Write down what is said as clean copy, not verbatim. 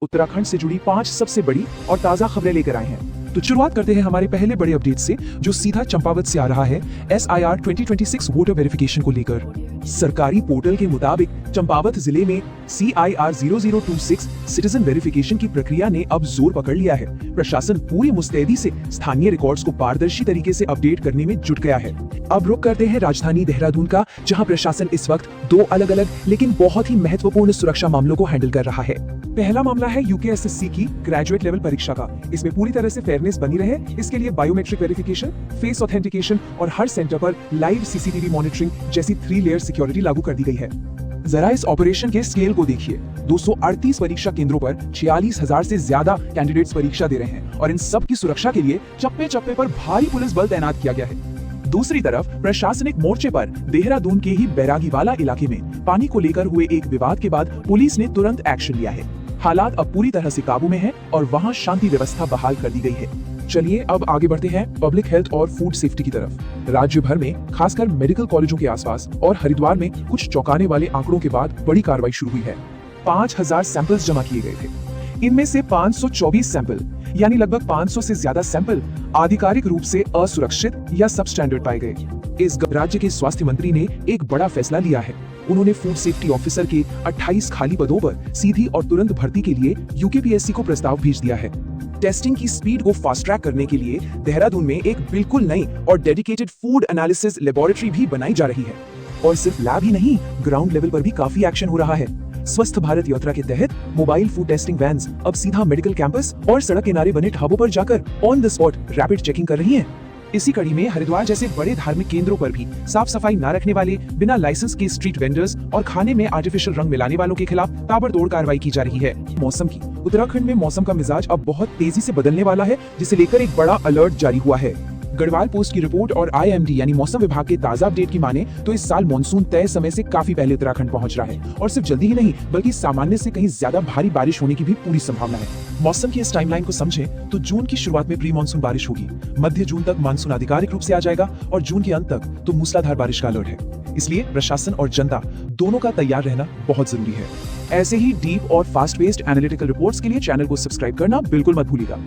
उत्तराखंड से जुड़ी 5 सबसे बड़ी और ताजा खबरें लेकर आए हैं। तो शुरुआत करते हैं हमारे पहले बड़े अपडेट से, जो सीधा चंपावत से आ रहा है SIR 2026 वोटर वेरिफिकेशन को लेकर। सरकारी पोर्टल के मुताबिक चंपावत जिले में CIR 0026 सिटीजन वेरिफिकेशन की प्रक्रिया ने अब जोर पकड़ लिया है। प्रशासन पूरी मुस्तैदी से स्थानीय रिकॉर्ड्स को पारदर्शी तरीके से अपडेट करने में जुट गया है। अब रुक करते हैं राजधानी देहरादून का, जहां प्रशासन इस वक्त 2 अलग-अलग लेकिन बहुत ही महत्वपूर्ण सुरक्षा मामलों को हैंडल कर रहा है। पहला मामला है UKSSC की ग्रेजुएट लेवल परीक्षा का। इसमें पूरी तरह से फेयरनेस बनी रहे, इसके लिए बायोमेट्रिक वेरिफिकेशन, फेस ऑथेंटिकेशन और हर सेंटर पर लाइव CCTV मॉनिटरिंग जैसी 3 लेयर सिक्योरिटी लागू कर दी गई है। जरा इस ऑपरेशन के स्केल को देखिए। 238 परीक्षा केंद्रों पर 46,000 से ज्यादा कैंडिडेट्स परीक्षा दे रहे हैं और इन सब की सुरक्षा के लिए चप्पे चप्पे पर भारी पुलिस बल तैनात किया गया है। दूसरी तरफ प्रशासनिक मोर्चे पर देहरादून के ही बैरागीवाला इलाके में पानी को लेकर हुए एक विवाद के बाद पुलिस ने तुरंत एक्शन लिया है। हालात अब पूरी तरह से काबू में है और वहां शांति व्यवस्था बहाल कर दी गई है। चलिए अब आगे बढ़ते हैं पब्लिक हेल्थ और फूड सेफ्टी की तरफ। राज्य भर में खासकर मेडिकल कॉलेजों के आसपास और हरिद्वार में कुछ चौंकाने वाले आंकड़ों के बाद बड़ी कार्रवाई शुरू हुई है। 5,000 सैंपल्स जमा किए गए थे। इनमें से 524 सैंपल यानी लगभग 500 से ज्यादा सैंपल आधिकारिक रूप से असुरक्षित या सब स्टैंडर्ड पाए गए। इस राज्य के स्वास्थ्य मंत्री ने एक बड़ा फैसला लिया है। उन्होंने फूड सेफ्टी ऑफिसर के 28 खाली पदों पर सीधी और तुरंत भर्ती के लिए UKPSC को प्रस्ताव भेज दिया है। टेस्टिंग की स्पीड को फास्ट ट्रैक करने के लिए देहरादून में एक बिल्कुल नई और डेडिकेटेड फूड एनालिसिस लेबोरेटरी भी बनाई जा रही है। और सिर्फ लैब ही नहीं, ग्राउंड लेवल पर भी काफी एक्शन हो रहा है। स्वस्थ भारत यात्रा के तहत मोबाइल फूड टेस्टिंग वैन्स अब सीधा मेडिकल कैंपस और सड़क किनारे बने ढाबों पर जाकर on the spot rapid checking कर रही हैं। इसी कड़ी में हरिद्वार जैसे बड़े धार्मिक केंद्रों पर भी साफ सफाई न रखने वाले, बिना लाइसेंस के स्ट्रीट वेंडर्स और खाने में आर्टिफिशियल रंग मिलाने वालों के खिलाफ ताबड़तोड़ कार्रवाई की जा रही है। मौसम की उत्तराखंड में मौसम का मिजाज अब बहुत तेजी से बदलने वाला है, जिसे लेकर एक बड़ा अलर्ट जारी हुआ है। गढ़वाल पोस्ट की रिपोर्ट और IMD यानी मौसम विभाग के ताजा अपडेट की माने तो इस साल मानसून तय समय से काफी पहले उत्तराखंड पहुंच रहा है और सिर्फ जल्दी ही नहीं बल्कि सामान्य से कहीं ज्यादा भारी बारिश होने की भी पूरी संभावना है। मौसम की इस टाइमलाइन को समझें तो जून की शुरुआत में प्री मानसून बारिश होगी, मध्य जून तक मानसून आधिकारिक रूप से आ जाएगा और जून के अंत तक तो मूसलाधार बारिश का अलर्ट है। इसलिए प्रशासन और जनता दोनों का तैयार रहना बहुत जरूरी है। ऐसे ही डीप और फास्ट पेस्ड एनालिटिकल रिपोर्ट्स के लिए चैनल को सब्सक्राइब करना बिल्कुल मत भूलिएगा।